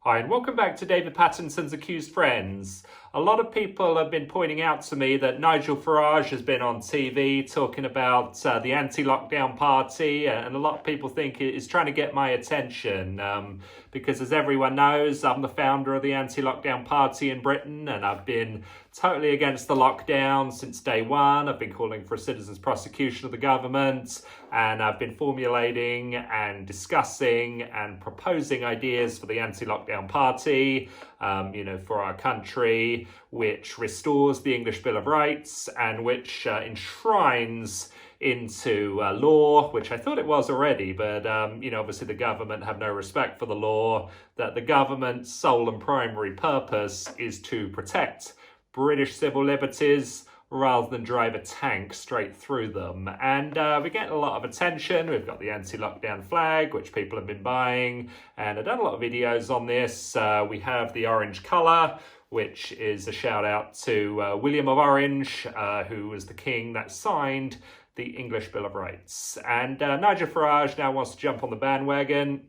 Hi, and welcome back to David Pattinson's Accused Friends. A lot of people have been pointing out to me that Nigel Farage has been on TV talking about the anti-lockdown party, and a lot of people think he's trying to get my attention because, as everyone knows, I'm the founder of the anti-lockdown party in Britain, and I've been totally against the lockdown since day one. I've been calling for a citizen's prosecution of the government, and I've been formulating and discussing and proposing ideas for the anti-lockdown party, for our country, which restores the English Bill of Rights and which enshrines into law, which I thought it was already, but obviously the government have no respect for the law, that the government's sole and primary purpose is to protect British civil liberties rather than drive a tank straight through them. And we get a lot of attention. We've got the anti-lockdown flag, which people have been buying, and I've done a lot of videos on this. We have the orange colour, which is a shout out to William of Orange, who was the king that signed the English Bill of Rights. And Nigel Farage now wants to jump on the bandwagon.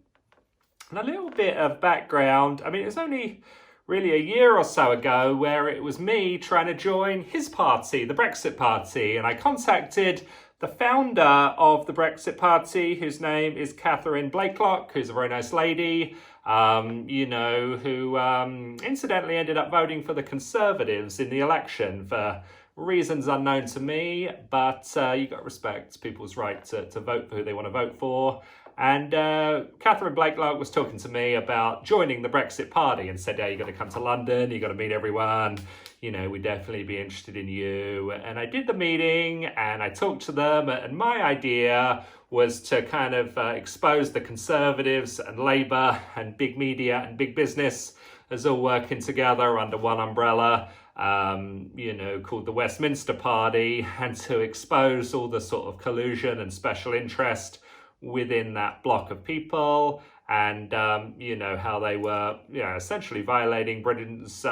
And a little bit of background. I mean, it was only really a year or so ago where it was me trying to join his party, the Brexit Party, and I contacted the founder of the Brexit Party, whose name is Catherine Blakelock, who's a very nice lady, who incidentally ended up voting for the Conservatives in the election for reasons unknown to me, but you've got to respect people's right to vote for who they want to vote for. And Catherine Blakelock was talking to me about joining the Brexit Party and said, you've got to come to London, you've got to meet everyone, we'd definitely be interested in you. And I did the meeting and I talked to them, and my idea was to kind of expose the Conservatives and Labour and big media and big business as all working together under one umbrella, called the Westminster Party, and to expose all the sort of collusion and special interest within that block of people, and how they were essentially violating Britain's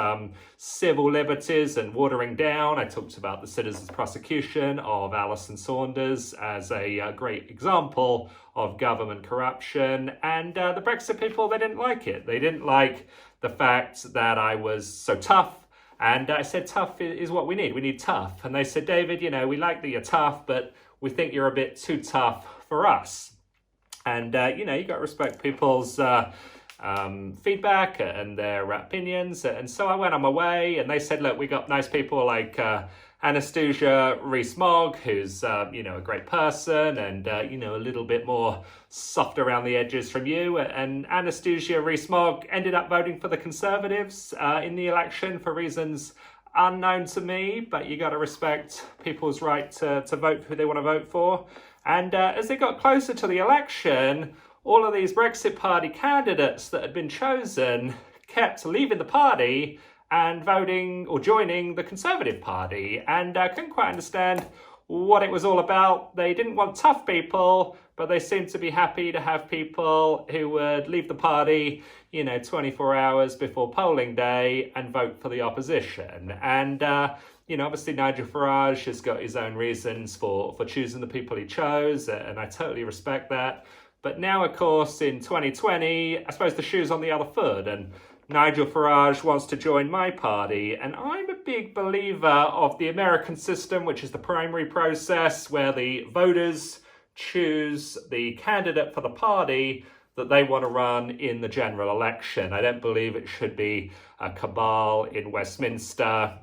civil liberties and watering down. I talked about the citizen's prosecution of Alison Saunders as a great example of government corruption, and the Brexit people, they didn't like it. They didn't like the fact that I was so tough, and I said tough is what we need. We need tough. And they said, David, we like that you're tough, but we think you're a bit too tough for us. And, you got to respect people's feedback and their opinions. And so I went on my way, and they said, look, we got nice people like Anastasia Rees-Mogg, who's, a great person and, a little bit more soft around the edges from you. And Anastasia Rees-Mogg ended up voting for the Conservatives in the election for reasons unknown to me, but you got to respect people's right to vote for who they want to vote for. And as it got closer to the election, all of these Brexit Party candidates that had been chosen kept leaving the party and voting or joining the Conservative Party. And I couldn't quite understand what it was all about. They didn't want tough people, but they seemed to be happy to have people who would leave the party, 24 hours before polling day and vote for the opposition. And obviously Nigel Farage has got his own reasons for choosing the people he chose, and I totally respect that. But now, of course, in 2020, I suppose the shoe's on the other foot, and Nigel Farage wants to join my party. And I'm a big believer of the American system, which is the primary process where the voters choose the candidate for the party that they want to run in the general election. I don't believe it should be a cabal in Westminster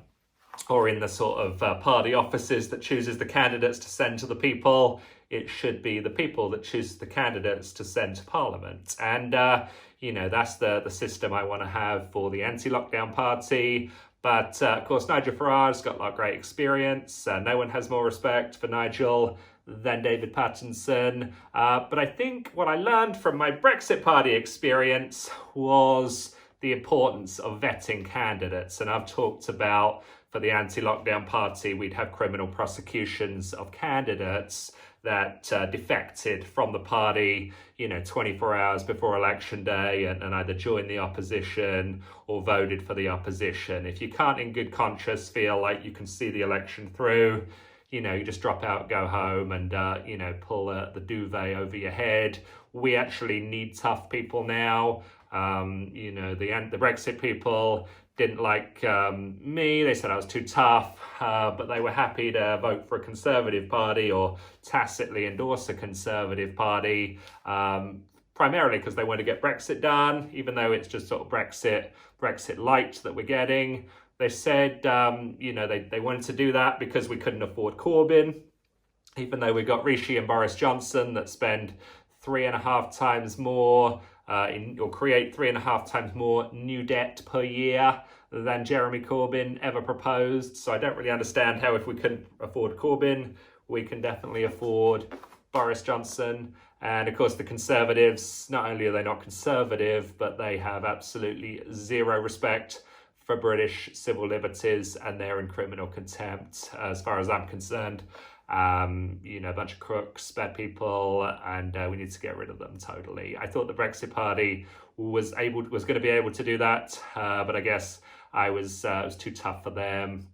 or in the sort of party offices that chooses the candidates to send to the people. It should be the people that choose the candidates to send to Parliament. And, that's the system I want to have for the anti-lockdown party. But, of course, Nigel Farage's got a lot of great experience. No one has more respect for Nigel than David Pattinson. But I think what I learned from my Brexit Party experience was the importance of vetting candidates. And I've talked about, for the anti-lockdown party, we'd have criminal prosecutions of candidates that defected from the party, 24 hours before election day and either joined the opposition or voted for the opposition. If you can't in good conscience feel like you can see the election through, you just drop out, go home and, pull the duvet over your head. We actually need tough people now. You know, the Brexit people didn't like me. They said I was too tough, but they were happy to vote for a Conservative Party or tacitly endorse a Conservative Party, primarily because they want to get Brexit done, even though it's just sort of Brexit light that we're getting. They said, you know, they wanted to do that because we couldn't afford Corbyn, even though we got Rishi and Boris Johnson that spend 3.5 times more or create 3.5 times more new debt per year than Jeremy Corbyn ever proposed. So I don't really understand how, if we couldn't afford Corbyn, we can definitely afford Boris Johnson. And of course, the Conservatives, not only are they not conservative, but they have absolutely zero respect for British civil liberties, and they're in criminal contempt, as far as I'm concerned. You know, a bunch of crooks, bad people, and we need to get rid of them totally. I thought the Brexit Party was going to be able to do that, but I guess I was too tough for them.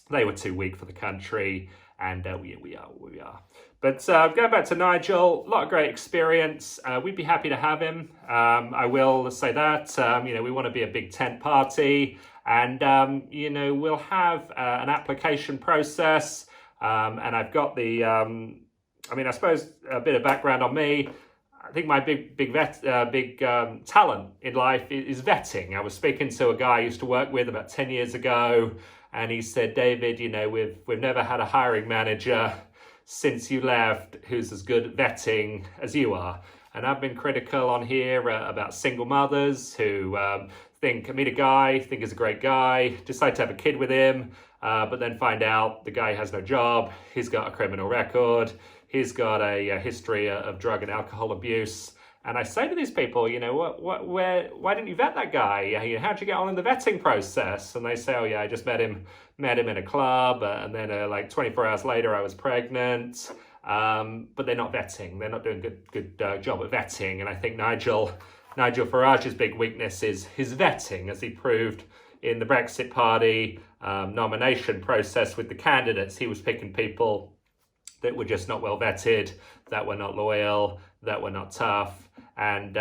They were too weak for the country, and we are. But going back to Nigel, a lot of great experience. We'd be happy to have him. I will say that. You know, we want to be a big tent party, and you know, we'll have an application process. And I've got the, I mean, I suppose a bit of background on me. I think my big talent in life is vetting. I was speaking to a guy I used to work with about 10 years ago, and he said, David, you know, we've never had a hiring manager since you left who's as good at vetting as you are. And I've been critical on here about single mothers who meet a guy, think he's a great guy, decide to have a kid with him, but then find out the guy has no job, he's got a criminal record, he's got a history of drug and alcohol abuse. And I say to these people, you know, why didn't you vet that guy? How'd you get on in the vetting process? And they say, oh yeah, I just met him in a club, and then like 24 hours later I was pregnant. But they're not vetting. They're not doing good job at vetting. And I think Nigel Farage's big weakness is his vetting, as he proved in the Brexit Party nomination process with the candidates. He was picking people that were just not well vetted, that were not loyal, that were not tough. And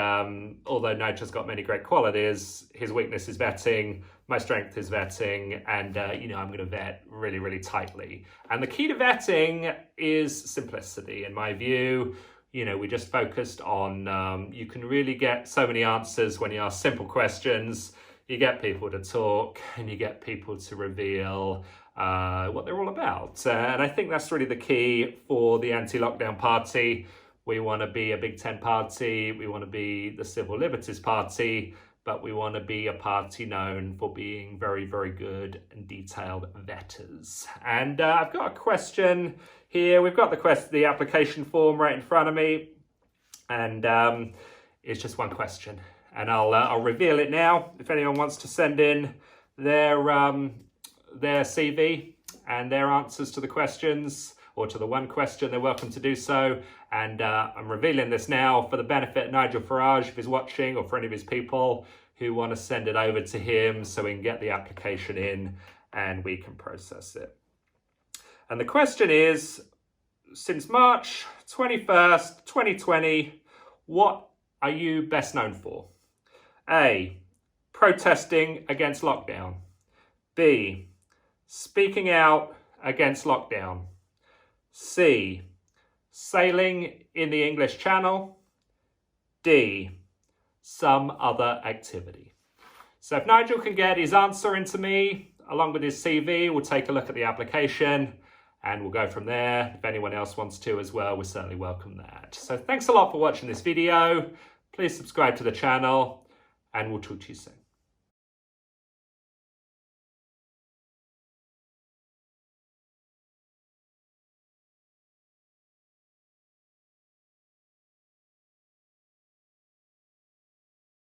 although Nigel's got many great qualities, his weakness is vetting, my strength is vetting, and you know, I'm going to vet really, really tightly. And the key to vetting is simplicity, in my view. You know, we just focused on, you can really get so many answers when you ask simple questions. You get people to talk, and you get people to reveal what they're all about. And I think that's really the key for the anti-lockdown party. We want to be a Big Ten party. We want to be the Civil Liberties Party, but we want to be a party known for being very, very good and detailed vetters. And I've got a question here. We've got the application form right in front of me, and it's just one question. And I'll reveal it now. If anyone wants to send in their CV and their answers to the questions, or to the one question, they're welcome to do so. And I'm revealing this now for the benefit of Nigel Farage, if he's watching, or for any of his people who want to send it over to him so we can get the application in and we can process it. And the question is, since March 21st, 2020, what are you best known for? A, protesting against lockdown. B, speaking out against lockdown. C, sailing in the English Channel. D, some other activity. So if Nigel can get his answer into me, along with his CV, we'll take a look at the application and we'll go from there. If anyone else wants to as well, we certainly welcome that. So thanks a lot for watching this video. Please subscribe to the channel, and we'll talk to you soon.